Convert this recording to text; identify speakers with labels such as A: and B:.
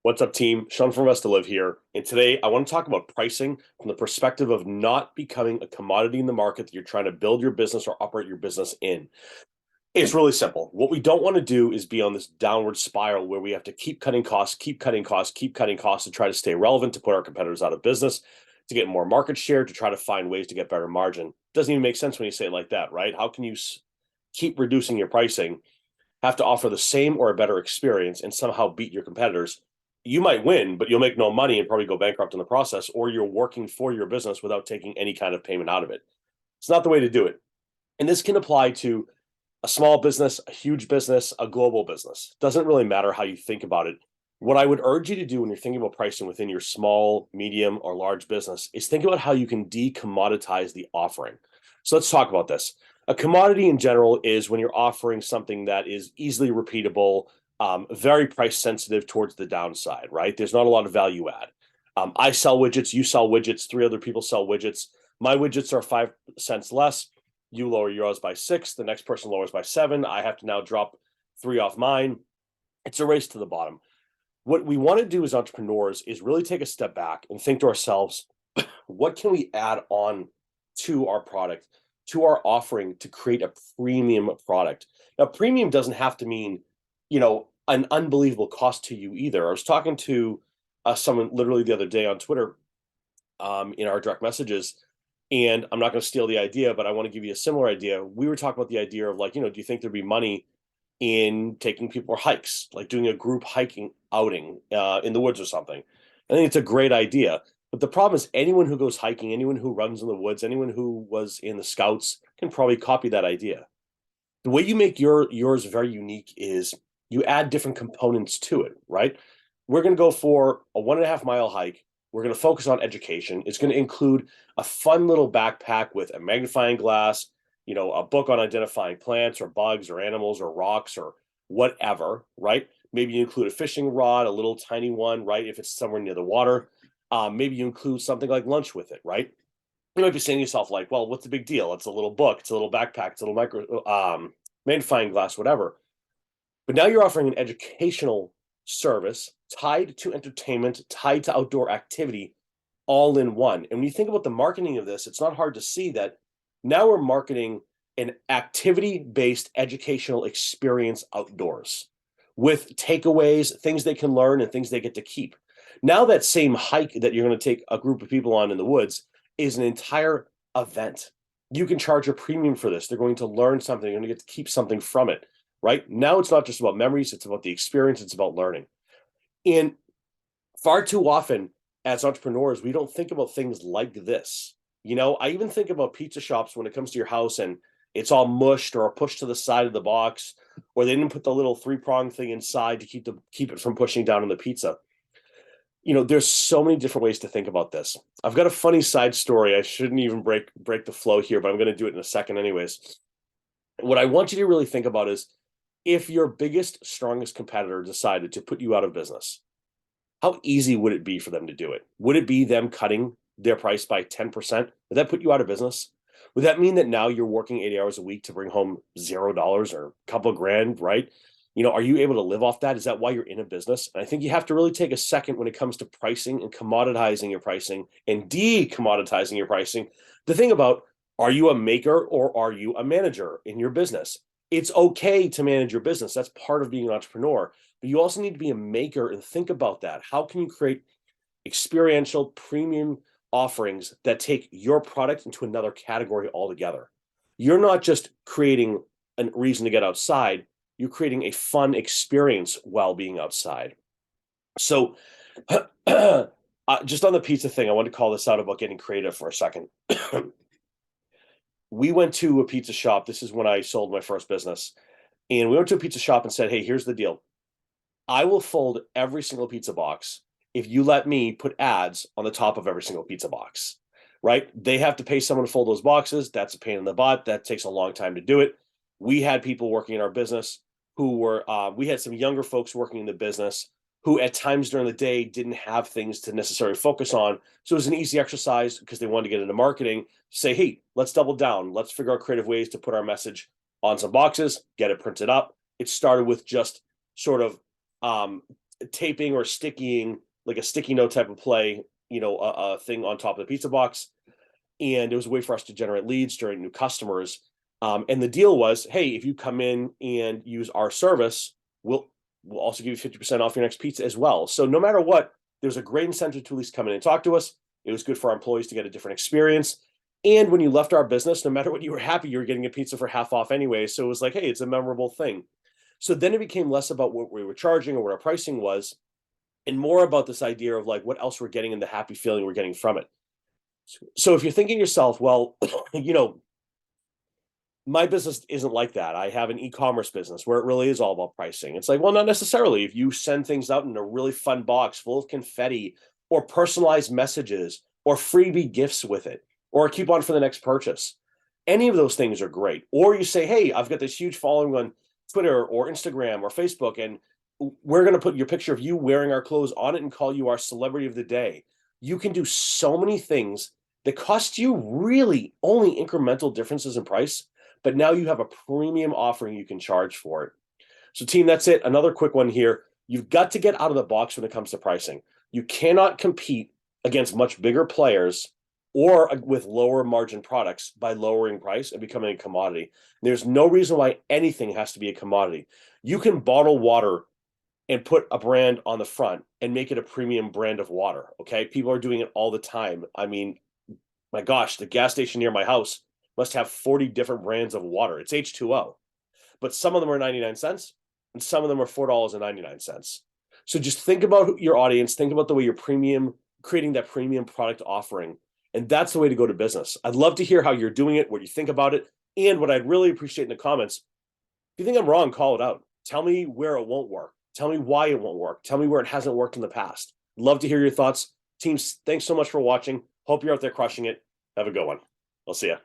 A: What's up, team? Sean from Rest to Live here. And today I want to talk about pricing from the perspective of not becoming a commodity in the market that you're trying to build your business or operate your business in. It's really simple. What we don't want to do is be on this downward spiral where we have to keep cutting costs, keep cutting costs, keep cutting costs to try to stay relevant, to put our competitors out of business, to get more market share, to try to find ways to get better margin. Doesn't even make sense when you say it like that, right? How can you keep reducing your pricing, have to offer the same or a better experience, and somehow beat your competitors? You might win, but you'll make no money and probably go bankrupt in the process, or you're working for your business without taking any kind of payment out of it. It's not the way to do it. And this can apply to a small business, a huge business, a global business. Doesn't really matter how you think about it. What I would urge you to do when you're thinking about pricing within your small, medium, or large business is think about how you can decommoditize the offering. So let's talk about this. A commodity in general is when you're offering something that is easily repeatable, very price sensitive towards the downside, right? There's not a lot of value add. I sell widgets, you sell widgets, three other people sell widgets. My widgets are 5 cents less. You lower yours by 6. The next person lowers by 7. I have to now drop 3 off mine. It's a race to the bottom. What we want to do as entrepreneurs is really take a step back and think to ourselves, what can we add on to our product, to our offering to create a premium product? Now, premium doesn't have to mean, an unbelievable cost to you either. I was talking to someone literally the other day on Twitter, in our direct messages, and I'm not going to steal the idea, but I want to give you a similar idea. We were talking about the idea of, like, do you think there'd be money in taking people for hikes, like doing a group hiking outing in the woods or something? I think it's a great idea. But the problem is anyone who goes hiking, anyone who runs in the woods, anyone who was in the scouts can probably copy that idea. The way you make yours very unique is you add different components to it, right? We're going to go for a 1.5 mile hike. We're going to focus on education. It's going to include a fun little backpack with a magnifying glass, a book on identifying plants or bugs or animals or rocks or whatever, right? Maybe you include a fishing rod, a little tiny one, right? If it's somewhere near the water. Maybe you include something like lunch with it, right? You might be saying to yourself, like, well, what's the big deal? It's a little book, it's a little backpack, it's a little magnifying glass, whatever. But now you're offering an educational service tied to entertainment, tied to outdoor activity, all in one. And when you think about the marketing of this, it's not hard to see that now we're marketing an activity-based educational experience outdoors with takeaways, things they can learn, and things they get to keep. Now that same hike that you're going to take a group of people on in the woods is an entire event. You can charge a premium for this. They're going to learn something. They're going to get to keep something from it, right? Now it's not just about memories. It's about the experience. It's about learning. And far too often as entrepreneurs, we don't think about things like this. I even think about pizza shops when it comes to your house and it's all mushed or pushed to the side of the box, or they didn't put the little 3-prong thing inside to keep it from pushing down on the pizza. There's so many different ways to think about this. I've got a funny side story. I shouldn't even break the flow here, but I'm going to do it in a second anyways. What I want you to really think about is if your biggest, strongest competitor decided to put you out of business, how easy would it be for them to do it? Would it be them cutting their price by 10%? Would that put you out of business? Would that mean that now you're working 80 hours a week to bring home $0 or a couple of grand, right? Are you able to live off that? Is that why you're in a business? And I think you have to really take a second when it comes to pricing and commoditizing your pricing and decommoditizing your pricing to think about, are you a maker or are you a manager in your business? It's okay to manage your business. That's part of being an entrepreneur. But you also need to be a maker and think about that. How can you create experiential premium offerings that take your product into another category altogether? You're not just creating a reason to get outside, you're creating a fun experience while being outside. So just on the pizza thing, I want to call this out about getting creative for a second. We went to a pizza shop. This is when I sold my first business. And we went to a pizza shop and said, hey, here's the deal. I will fold every single pizza box if you let me put ads on the top of every single pizza box, right? They have to pay someone to fold those boxes. That's a pain in the butt. That takes a long time to do it. We had people working in our business who were, we had some younger folks working in the business who at times during the day didn't have things to necessarily focus on. So it was an easy exercise because they wanted to get into marketing, say, hey, let's double down. Let's figure out creative ways to put our message on some boxes, get it printed up. It started with just sort of taping or sticking, like a sticky note type of play, a thing on top of the pizza box. And it was a way for us to generate leads, generate new customers. And the deal was, hey, if you come in and use our service, we'll also give you 50% off your next pizza as well. So no matter what, there's a great incentive to at least come in and talk to us. It was good for our employees to get a different experience. And when you left our business, no matter what, you were happy you were getting a pizza for half off anyway. So it was like, hey, it's a memorable thing. So then it became less about what we were charging or what our pricing was, and more about this idea of like what else we're getting and the happy feeling we're getting from it. So if you're thinking to yourself, well, my business isn't like that. I have an e-commerce business where it really is all about pricing. It's like, well, not necessarily. If you send things out in a really fun box full of confetti or personalized messages or freebie gifts with it, or a coupon for the next purchase, any of those things are great. Or you say, hey, I've got this huge following on Twitter or Instagram or Facebook, and we're going to put your picture of you wearing our clothes on it and call you our celebrity of the day. You can do so many things that cost you really only incremental differences in price, but now you have a premium offering you can charge for it. So team, that's it. Another quick one here. You've got to get out of the box when it comes to pricing. You cannot compete against much bigger players or with lower margin products by lowering price and becoming a commodity. There's no reason why anything has to be a commodity. You can bottle water and put a brand on the front and make it a premium brand of water. Okay. People are doing it all the time. I mean, my gosh, the gas station near my house must have 40 different brands of water. It's H2O, but some of them are 99 cents and some of them are $4.99. So just think about your audience, think about the way you're creating that premium product offering. And that's the way to go to business. I'd love to hear how you're doing it, what you think about it. And what I'd really appreciate in the comments, if you think I'm wrong, call it out. Tell me where it won't work. Tell me why it won't work. Tell me where it hasn't worked in the past. Love to hear your thoughts. Teams, thanks so much for watching. Hope you're out there crushing it. Have a good one. I'll see you.